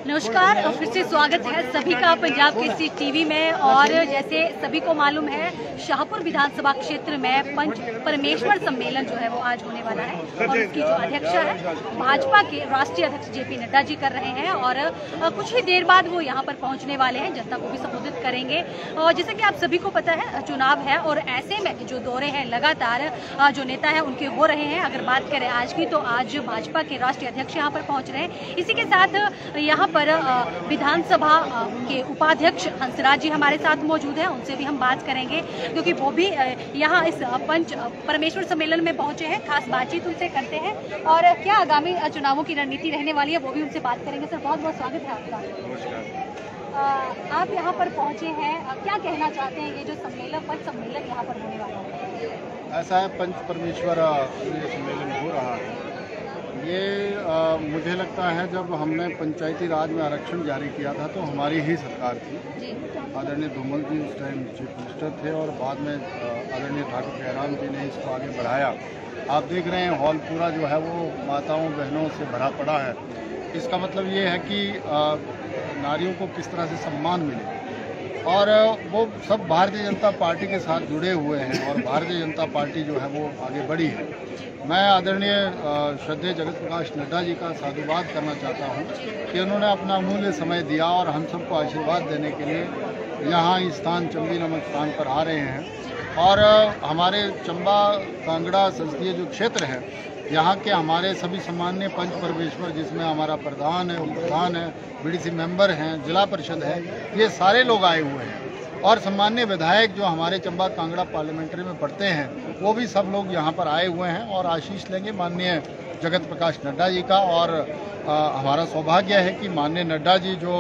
नमस्कार और फिर से स्वागत है सभी का पंजाब केसरी टीवी में। और जैसे सभी को मालूम है, शाहपुर विधानसभा क्षेत्र में पंच परमेश्वर सम्मेलन जो है वो आज होने वाला है और उसकी जो अध्यक्षता है भाजपा के राष्ट्रीय अध्यक्ष जेपी नड्डा जी कर रहे हैं और कुछ ही देर बाद वो यहाँ पर पहुँचने वाले हैं, जनता को भी संबोधित करेंगे। और जैसे कि आप सभी को पता है, चुनाव है और ऐसे में जो दौरे हैं लगातार जो नेता है उनके हो रहे हैं। अगर बात करें आज की, तो आज भाजपा के राष्ट्रीय अध्यक्ष यहाँ पर पहुँच रहे हैं। इसी के साथ यहाँ पर विधानसभा के उपाध्यक्ष हंसराज जी हमारे साथ मौजूद हैं, उनसे भी हम बात करेंगे क्योंकि वो भी यहाँ इस पंच परमेश्वर सम्मेलन में पहुंचे हैं। खास बातचीत उनसे करते हैं और क्या आगामी चुनावों की रणनीति रहने वाली है वो भी उनसे बात करेंगे। सर, बहुत बहुत स्वागत है आपका। आप यहाँ पर पहुंचे हैं, क्या कहना चाहते हैं? ये जो सम्मेलन पंच सम्मेलन यहाँ पर होने वाला है, ऐसा है, पंच परमेश्वर सम्मेलन हो रहा है। ये मुझे लगता है जब हमने पंचायती राज में आरक्षण जारी किया था तो हमारी ही सरकार थी। आदरणीय धूमल जी उस टाइम चीफ मिनिस्टर थे और बाद में आदरणीय ठाकुर जयराम जी ने इसको आगे बढ़ाया। आप देख रहे हैं हॉल पूरा जो है वो माताओं बहनों से भरा पड़ा है। इसका मतलब ये है कि नारियों को किस तरह से सम्मान मिले और वो सब भारतीय जनता पार्टी के साथ जुड़े हुए हैं और भारतीय जनता पार्टी जो है वो आगे बढ़ी है। मैं आदरणीय श्रद्धेय जगत प्रकाश नड्डा जी का साधुवाद करना चाहता हूं कि उन्होंने अपना अमूल्य समय दिया और हम सबको आशीर्वाद देने के लिए यहाँ इस स्थान चंबी नामक स्थान पर आ रहे हैं। और हमारे चंबा कांगड़ा संसदीय जो क्षेत्र है, यहाँ के हमारे सभी सम्मान्य पंच परमेश्वर, जिसमें हमारा प्रधान है, उप प्रधान है, बीडीसी मेंबर हैं, जिला परिषद है, ये सारे लोग आए हुए हैं। और सम्मान्य विधायक जो हमारे चंबा कांगड़ा पार्लियामेंट्री में पढ़ते हैं वो भी सब लोग यहाँ पर आए हुए हैं और आशीष लेंगे माननीय जगत प्रकाश नड्डा जी का। और हमारा सौभाग्य है कि माननीय नड्डा जी जो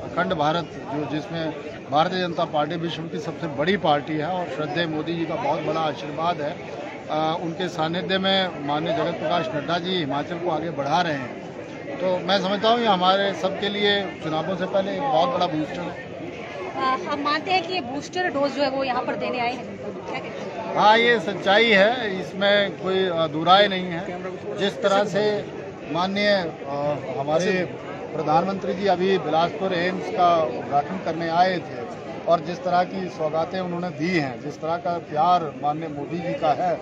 अखंड भारत जिसमें भारतीय जनता पार्टी विश्व की सबसे बड़ी पार्टी है और श्रद्धेय मोदी जी का बहुत बड़ा आशीर्वाद है, उनके सानिध्य में माननीय जगत प्रकाश नड्डा जी हिमाचल को आगे बढ़ा रहे हैं। तो मैं समझता हूँ ये हमारे सबके लिए चुनावों से पहले एक बहुत बड़ा बूस्टर है। हम मानते हैं कि ये बूस्टर डोज जो है वो यहाँ पर देने आए हैं, क्या कहते हैं? हाँ, ये सच्चाई है, इसमें कोई दुराय नहीं है। जिस तरह से माननीय हमारे प्रधानमंत्री जी अभी बिलासपुर एम्स का उद्घाटन करने आए थे और जिस तरह की सौगातें उन्होंने दी हैं, जिस तरह का प्यार माननीय मोदी जी का है,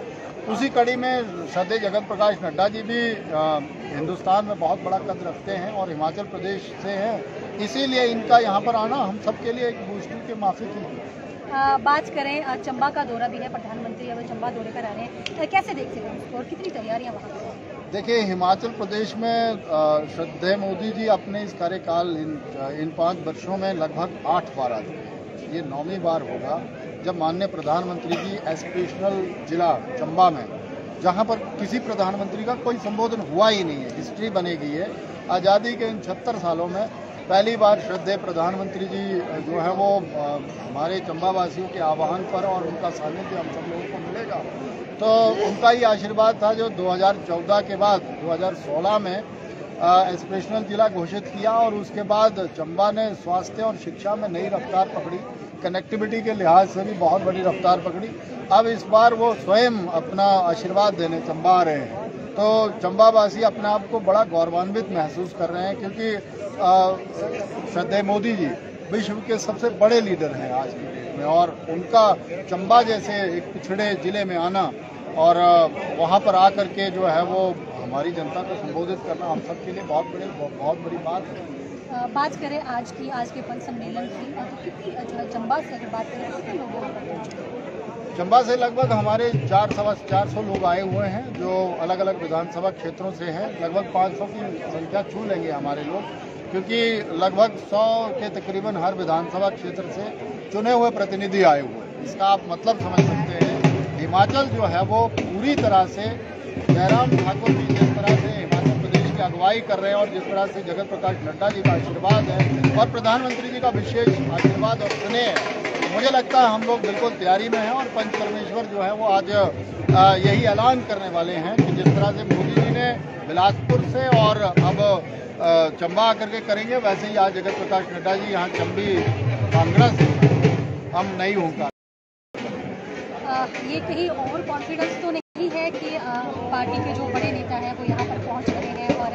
उसी कड़ी में श्रद्धेय जगत प्रकाश नड्डा जी भी हिंदुस्तान में बहुत बड़ा कद रखते हैं और हिमाचल प्रदेश से हैं, इसीलिए इनका यहाँ पर आना हम सबके लिए एक बूस्टर के माफिक ही। बात करें, चंबा का दौरा भी है, प्रधानमंत्री अब चंबा दौरे कर आ रहे हैं, कैसे देखते हैं उसको और कितनी तैयारियां वहाँ पर? देखिए, हिमाचल प्रदेश में श्रद्धेय मोदी जी अपने इस कार्यकाल इन 5 वर्षों में लगभग 8 बार आ चुके हैं। ये 9वीं बार होगा जब माननीय प्रधानमंत्री जी एस्पिरेशनल जिला चंबा में, जहां पर किसी प्रधानमंत्री का कोई संबोधन हुआ ही नहीं है, हिस्ट्री बनेगी है। आज़ादी के इन 76 सालों में पहली बार श्रद्धेय प्रधानमंत्री जी जो है वो हमारे चंबा वासियों के आह्वान पर और उनका सानिध्य हम सब लोगों को मिलेगा। तो उनका ही आशीर्वाद था जो 2014 के बाद 2016 में एस्पिरेशनल जिला घोषित किया और उसके बाद चंबा ने स्वास्थ्य और शिक्षा में नई रफ्तार पकड़ी, कनेक्टिविटी के लिहाज से भी बहुत बड़ी रफ्तार पकड़ी। अब इस बार वो स्वयं अपना आशीर्वाद देने चंबा आ रहे हैं, तो चंबावासी अपने आप को बड़ा गौरवान्वित महसूस कर रहे हैं क्योंकि श्रद्धेय मोदी जी विश्व के सबसे बड़े लीडर हैं आज की डेट में और उनका चंबा जैसे एक पिछड़े जिले में आना और वहाँ पर आकर के जो है वो हमारी जनता को संबोधित करना हम सबके लिए बहुत बड़ी बात है। बात करें आज के पंच सम्मेलन की, तो कितनी जो है चंबा से अगर बात करें कितने लोग यहाँ पर? चंबा से लगभग हमारे 400 लोग आए हुए हैं जो अलग अलग विधानसभा क्षेत्रों से हैं। लगभग 500 की संख्या छू लेंगे हमारे लोग, क्योंकि लगभग 100 के तकरीबन हर विधानसभा क्षेत्र से चुने हुए प्रतिनिधि आए हुए हैं। इसका आप मतलब समझ सकते हैं, हिमाचल जो है वो पूरी तरह से जयराम ठाकुर जी जिस तरह से हिमाचल प्रदेश की अगुवाई कर रहे हैं और जिस तरह से जगत प्रकाश नड्डा जी का आशीर्वाद है और प्रधानमंत्री जी का विशेष आशीर्वाद और स्नेह है, मुझे लगता है हम लोग बिल्कुल तैयारी में हैं। और पंच परमेश्वर जो है वो आज यही ऐलान करने वाले हैं कि जिस तरह से मोदी जी ने बिलासपुर से और अब चंबा आकर के करेंगे, वैसे ही आज जगत प्रकाश नड्डा जी यहाँ चंबी कांगड़ा से हम नहीं होगा। ये कहीं और कॉन्फिडेंस तो नहीं है कि पार्टी के जो बड़े नेता हैं वो यहाँ पर पहुँच रहे हैं और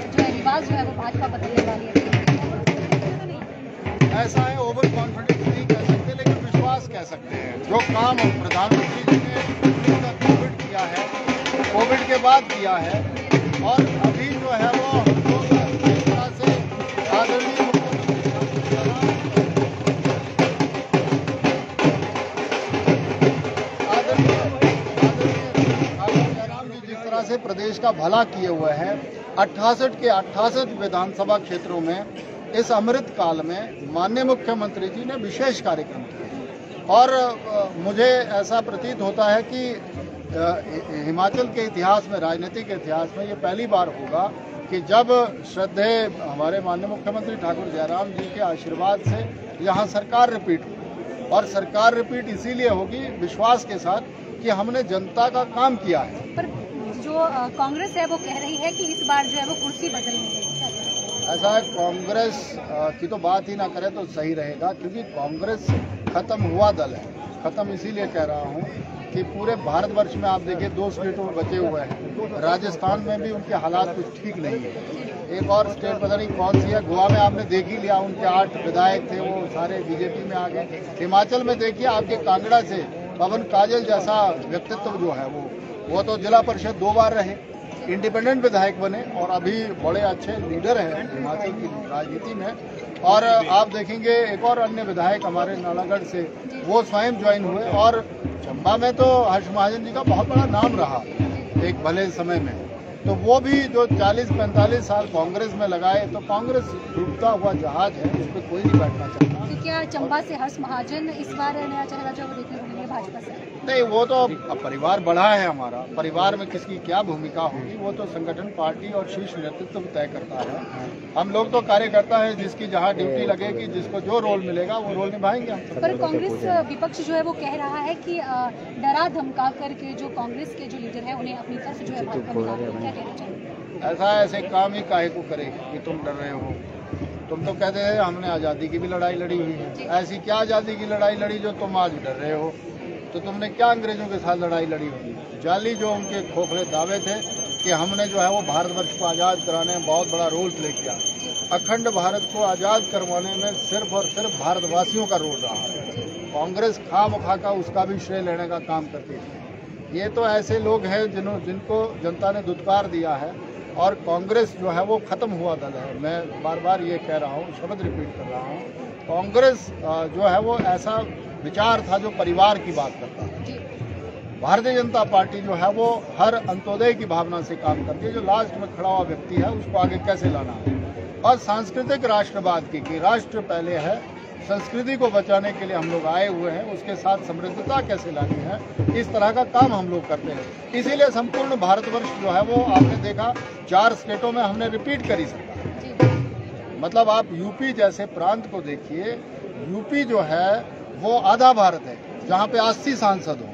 जो है रिवाज जो है वो ऐसा है, ओवर कॉन्फिडेंस नहीं कह सकते, लेकिन विश्वास कह सकते हैं। जो काम प्रधानमंत्री जी ने कोविड किया है, कोविड के बाद किया है, और अभी जो है वो हम लोग इस तरह से आदरणीय जिस तरह से प्रदेश का भला किए हुए हैं, 68 के 68 विधानसभा क्षेत्रों में इस अमृत काल में माननीय मुख्यमंत्री जी ने विशेष कार्यक्रम किए। और मुझे ऐसा प्रतीत होता है कि हिमाचल के इतिहास में, राजनीतिक इतिहास में ये पहली बार होगा कि जब श्रद्धेय हमारे माननीय मुख्यमंत्री ठाकुर जयराम जी के आशीर्वाद से यहाँ सरकार रिपीट होगी। और सरकार रिपीट इसीलिए होगी विश्वास के साथ कि हमने जनता का काम किया है। पर जो कांग्रेस है वो कह रही है कि इस बार जो है वो कुर्सी बदलनी है। ऐसा है, कांग्रेस की तो बात ही ना करें तो सही रहेगा, क्योंकि कांग्रेस खत्म हुआ दल है। खत्म इसीलिए कह रहा हूँ कि पूरे भारतवर्ष में आप देखिए 2 स्टेटों में बचे हुए हैं। राजस्थान में भी उनके हालात कुछ ठीक नहीं है। एक और स्टेट पता नहीं कौन सी है, गोवा में आपने देख ही लिया, उनके 8 विधायक थे, वो सारे बीजेपी में आ गए। हिमाचल में देखिए आपके कांगड़ा से पवन काजल जैसा व्यक्तित्व जो है वो तो जिला परिषद 2 बार रहे, इंडिपेंडेंट विधायक बने और अभी बड़े अच्छे लीडर हैं हिमाचल की राजनीति में। और आप देखेंगे एक और अन्य विधायक हमारे नालागढ़ से, वो स्वयं ज्वाइन हुए। और चंबा में तो हर्ष महाजन जी का बहुत बड़ा नाम रहा एक भले समय में, तो वो भी जो 40-45 साल कांग्रेस में लगाए, तो कांग्रेस डूबता हुआ जहाज है, उस पर कोई नहीं बैठना चाहता। तो क्या चंबा से हर्ष महाजन इस बार नया चेहरा जो देखने को मिलेगा भाजपा से? नहीं, वो तो परिवार बड़ा है हमारा, परिवार में किसकी क्या भूमिका होगी वो तो संगठन, पार्टी और शीर्ष नेतृत्व तय करता है। हम लोग तो कार्यकर्ता है, जिसकी जहाँ ड्यूटी लगेगी, जिसको जो रोल मिलेगा वो रोल निभाएंगे हम। पर कांग्रेस विपक्ष जो है वो कह रहा है कि डरा धमका करके जो कांग्रेस के जो लीडर है उन्हें अपनी तरफ जो है भाजपा मिला रही है। क्या कहना चाहिए? ऐसे काम ही काहे को करे कि तुम डर रहे हो? तुम तो कहते हैं हमने आज़ादी की भी लड़ाई लड़ी हुई है। ऐसी क्या आज़ादी की लड़ाई लड़ी जो तुम आज डर रहे हो? तो तुमने क्या अंग्रेजों के साथ लड़ाई लड़ी होगी? जाली जो उनके खोखले दावे थे कि हमने जो है वो भारतवर्ष को आज़ाद कराने में बहुत बड़ा रोल प्ले किया। अखंड भारत को आज़ाद करवाने में सिर्फ और सिर्फ भारतवासियों का रोल रहा है। कांग्रेस खामखा का उसका भी श्रेय लेने का काम करती है। ये तो ऐसे लोग हैं जिनको जनता ने दुत्कार दिया है, और कांग्रेस जो है वो खत्म हुआ दल है। मैं बार बार ये कह रहा हूँ, शब्द रिपीट कर रहा हूँ, कांग्रेस जो है वो ऐसा विचार था जो परिवार की बात करता है। भारतीय जनता पार्टी जो है वो हर अंत्योदय की भावना से काम करती है। जो लास्ट में खड़ा हुआ व्यक्ति है उसको आगे कैसे लाना है, और सांस्कृतिक राष्ट्रवाद की राष्ट्र पहले है, संस्कृति को बचाने के लिए हम लोग आए हुए हैं, उसके साथ समृद्धता कैसे लानी है, इस तरह का काम हम लोग करते हैं। इसीलिए संपूर्ण भारतवर्ष जो है वो आपने देखा 4 स्टेटों में हमने रिपीट करी सरकार। मतलब आप यूपी जैसे प्रांत को देखिए, यूपी जो है वो आधा भारत है, जहाँ पे 80 सांसद हो,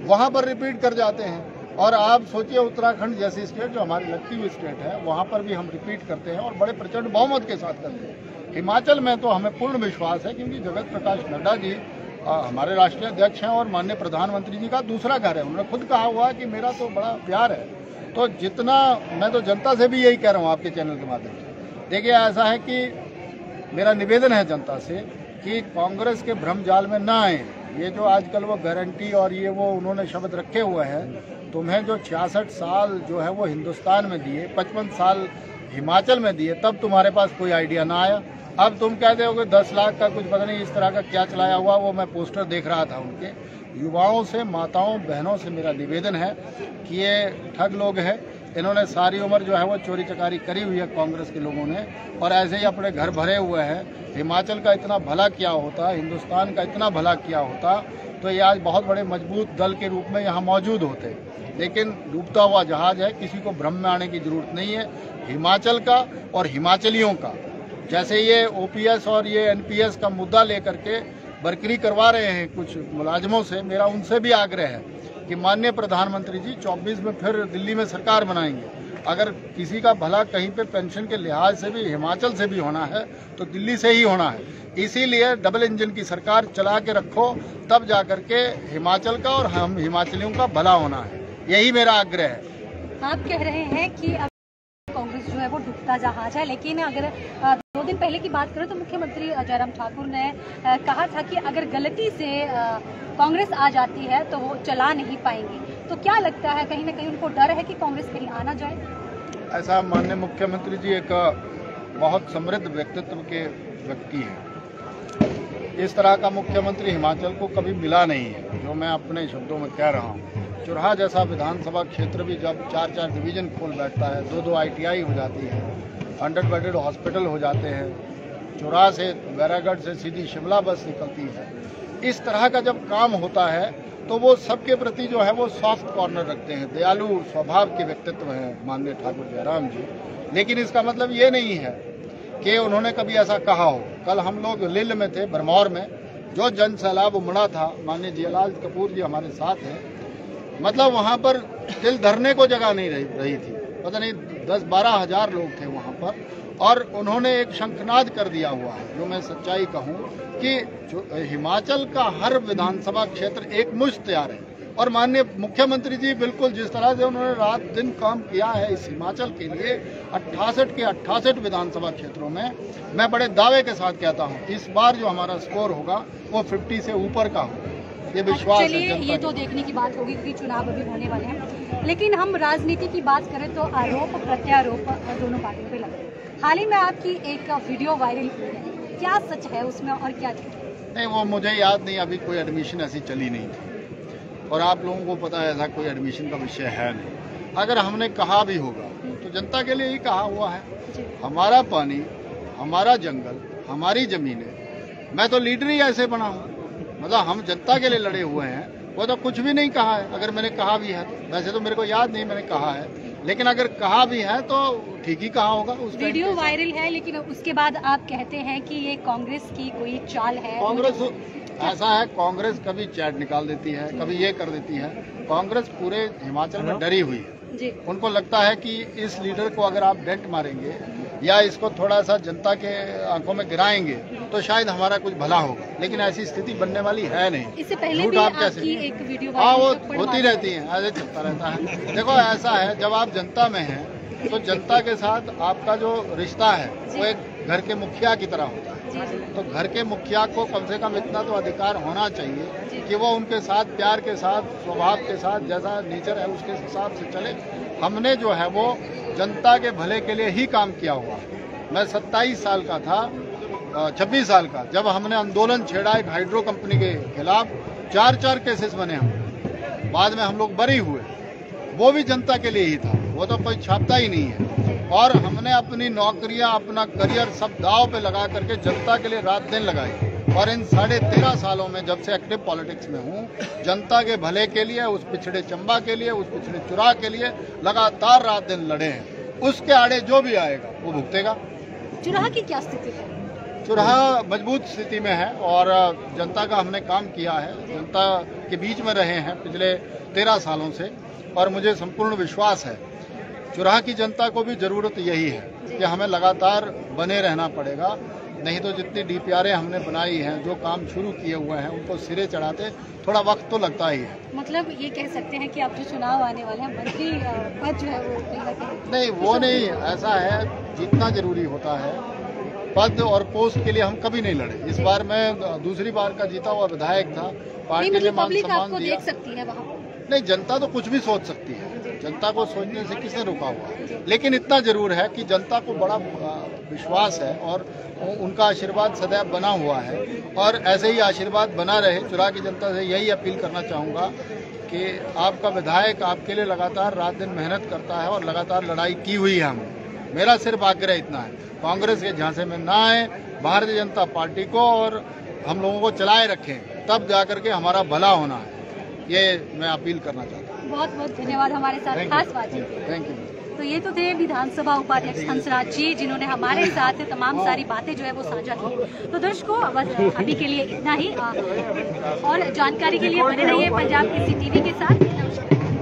वहाँ पर रिपीट कर जाते हैं। और आप सोचिए उत्तराखंड जैसी स्टेट जो हमारी लगती हुई स्टेट है, वहाँ पर भी हम रिपीट करते हैं और बड़े प्रचंड बहुमत के साथ करते हैं। हिमाचल में तो हमें पूर्ण विश्वास है, क्योंकि जगत प्रकाश नड्डा जी हमारे राष्ट्रीय अध्यक्ष हैं और माननीय प्रधानमंत्री जी का दूसरा घर है। उन्होंने खुद कहा हुआ कि मेरा तो बड़ा प्यार है। तो जितना मैं तो जनता से भी यही कह रहा हूँ आपके चैनल के माध्यम से, देखिए ऐसा है कि मेरा निवेदन है जनता से कि कांग्रेस के भ्रम जाल में ना आए। ये जो आजकल वो गारंटी और ये वो उन्होंने शब्द रखे हुए हैं, तुम्हें जो 66 साल जो है वो हिंदुस्तान में दिए, 55 साल हिमाचल में दिए, तब तुम्हारे पास कोई आइडिया ना आया। अब तुम कहते हो कि 10 लाख का कुछ पता नहीं इस तरह का क्या चलाया हुआ, वो मैं पोस्टर देख रहा था उनके। युवाओं से, माताओं बहनों से मेरा निवेदन है कि ये ठग लोग हैं, इन्होंने सारी उम्र जो है वो चोरी चकारी करी हुई है कांग्रेस के लोगों ने, और ऐसे ही अपने घर भरे हुए हैं। हिमाचल का इतना भला किया होता, हिंदुस्तान का इतना भला किया होता, तो ये आज बहुत बड़े मजबूत दल के रूप में यहाँ मौजूद होते। लेकिन डूबता हुआ जहाज है, किसी को भ्रम में आने की जरूरत नहीं है। हिमाचल का और हिमाचलियों का, जैसे ये ओपीएस और ये एनपीएस का मुद्दा लेकर के बरकरी करवा रहे हैं कुछ मुलाजमों से, मेरा उनसे भी आग्रह है कि माननीय प्रधानमंत्री जी 24 में फिर दिल्ली में सरकार बनाएंगे। अगर किसी का भला कहीं पे पेंशन के लिहाज से भी हिमाचल से भी होना है तो दिल्ली से ही होना है। इसीलिए डबल इंजन की सरकार चला के रखो, तब जाकर के हिमाचल का और हम हिमाचलियों का भला होना है। यही मेरा आग्रह है। आप कह रहे हैं कि कांग्रेस जो है वो डूबता जहाज है। लेकिन अगर 2 दिन पहले की बात करें तो मुख्यमंत्री जयराम ठाकुर ने कहा था कि अगर गलती से कांग्रेस आ जाती है तो वो चला नहीं पाएंगे। तो क्या लगता है, कहीं ना कहीं उनको डर है कि कांग्रेस कहीं आ ना जाए? ऐसा माननीय मुख्यमंत्री जी एक बहुत समृद्ध व्यक्तित्व के व्यक्ति हैं। इस तरह का मुख्यमंत्री हिमाचल को कभी मिला नहीं है, जो मैं अपने शब्दों में कह रहा हूँ। चुराहा जैसा विधानसभा क्षेत्र भी जब 4-4 डिवीजन खोल बैठता है, 2-2 ITI हो जाती है, 100 बेडेड हॉस्पिटल हो जाते हैं, चुराहा से बैरागढ़ से सीधी शिमला बस निकलती है, इस तरह का जब काम होता है तो वो सबके प्रति जो है वो सॉफ्ट कॉर्नर रखते हैं। दयालु स्वभाव के व्यक्तित्व हैं माननीय ठाकुर जयराम जी। लेकिन इसका मतलब ये नहीं है कि उन्होंने कभी ऐसा कहा हो। कल हम लोग लिल में थे, भरमौर में, जो जन सैलाब उमड़ा था, माननीय जियालाल कपूर जी हमारे साथ हैं, मतलब वहाँ पर दिल धरने को जगह नहीं रही थी। पता नहीं 10-12 हजार लोग थे वहाँ पर, और उन्होंने एक शंखनाद कर दिया हुआ है। जो मैं सच्चाई कहूँ कि हिमाचल का हर विधानसभा क्षेत्र एक मुश्त तैयार है। और माननीय मुख्यमंत्री जी बिल्कुल जिस तरह से उन्होंने रात दिन काम किया है इस हिमाचल के लिए, 68 के 68 विधानसभा क्षेत्रों में, मैं बड़े दावे के साथ कहता हूं इस बार जो हमारा स्कोर होगा वो 50 से ऊपर का होगा, ये विश्वास है। चलिए, ये तो देखने की बात होगी क्योंकि चुनाव अभी होने वाले हैं। लेकिन हम राजनीति की बात करें तो आरोप प्रत्यारोप दोनों पार्टियों पे लगे। हाल ही में आपकी एक वीडियो वायरल हुई है, क्या सच है उसमें और क्या नहीं, वो मुझे याद नहीं, अभी कोई एडमिशन ऐसी चली नहीं थी और आप लोगों को पता है ऐसा कोई एडमिशन का विषय है नहीं। अगर हमने कहा भी होगा तो जनता के लिए ही कहा हुआ है। हमारा पानी, हमारा जंगल, हमारी जमीनें, मैं तो लीडर ही ऐसे बना हूँ, मतलब हम जनता के लिए लड़े हुए हैं। वो तो कुछ भी नहीं कहा है, अगर मैंने कहा भी है तो। वैसे तो मेरे को याद नहीं मैंने कहा है, लेकिन अगर कहा भी है तो ठीक ही कहा होगा। उस वीडियो वायरल है, लेकिन उसके बाद आप कहते हैं कि ये कांग्रेस की कोई चाल है। कांग्रेस ऐसा है, कांग्रेस कभी चैट निकाल देती है, कभी ये कर देती है। कांग्रेस पूरे हिमाचल में डरी हुई है जी। उनको लगता है कि इस लीडर को अगर आप डेंट मारेंगे या इसको थोड़ा सा जनता के आंखों में गिराएंगे तो शायद हमारा कुछ भला होगा, लेकिन ऐसी स्थिति बनने वाली है नहीं। इससे पहले भी आपकी एक वीडियो हाँ, वो होती रहती है, ऐसे चलता रहता है। देखो ऐसा है, जब आप जनता में हैं तो जनता के साथ आपका जो रिश्ता है वो एक घर के मुखिया की तरह होता है। तो घर के मुखिया को कम से कम इतना तो अधिकार होना चाहिए कि वो उनके साथ प्यार के साथ, स्वभाव के साथ, जैसा नेचर है उसके हिसाब से चले। हमने जो है वो जनता के भले के लिए ही काम किया हुआ। मैं 27 साल का था, 26 साल का, जब हमने आंदोलन छेड़ा एक हाइड्रो कंपनी के खिलाफ, 4 केसेस बने हम, बाद में हम लोग बरी हुए, वो भी जनता के लिए ही था, वो तो कोई छापता ही नहीं है। और हमने अपनी नौकरियां, अपना करियर सब दांव पे लगा करके जनता के लिए रात दिन लगाई। और इन 13.5 सालों में जब से एक्टिव पॉलिटिक्स में हूँ, जनता के भले के लिए, उस पिछड़े चंबा के लिए, उस पिछड़े चुराह के लिए लगातार रात दिन लड़े हैं। उसके आड़े जो भी आएगा वो भुगतेगा। चुराह की क्या स्थिति है? चुराहा मजबूत स्थिति में है और जनता का हमने काम किया है, जनता के बीच में रहे हैं पिछले 13 सालों से, और मुझे संपूर्ण विश्वास है चुराहा की जनता को भी जरूरत यही है कि हमें लगातार बने रहना पड़ेगा। नहीं तो जितनी DPRएं हमने बनाई हैं, जो काम शुरू किए हुए हैं, उनको सिरे चढ़ाते थोड़ा वक्त तो लगता ही है। मतलब ये कह सकते हैं कि अब जो चुनाव आने वाले हैं, मंत्री पद जो है वो नहीं, वो नहीं, ऐसा है जितना जरूरी होता है पद और पोस्ट के लिए हम कभी नहीं लड़े। इस बार मैं दूसरी बार का जीता हुआ विधायक था, पार्टी ने मान सम्मान दिया। देख सकती है वहाँ? नहीं, जनता तो कुछ भी सोच सकती है, जनता को सोचने से किसने रोका हुआ। लेकिन इतना जरूर है कि जनता को बड़ा विश्वास है और उनका आशीर्वाद सदैव बना हुआ है, और ऐसे ही आशीर्वाद बना रहे। चुराह की जनता से यही अपील करना चाहूँगा कि आपका विधायक आपके लिए लगातार रात दिन मेहनत करता है और लगातार लड़ाई की हुई है हमने। मेरा सिर्फ आग्रह इतना है, कांग्रेस के झांसे में ना आए, भारतीय जनता पार्टी को और हम लोगों को चलाए रखें, तब जाकर के हमारा भला होना है। ये मैं अपील करना चाहता हूँ। बहुत बहुत धन्यवाद हमारे साथ खास बातचीत के लिए। Thank you. तो ये तो थे विधानसभा उपाध्यक्ष हंसराज जी, जिन्होंने हमारे साथ तमाम सारी बातें जो है वो साझा की। तो दर्शकों, बस अभी के लिए इतना ही, और जानकारी के लिए बने रहिए पंजाब केसरी टीवी के साथ। नमस्कार।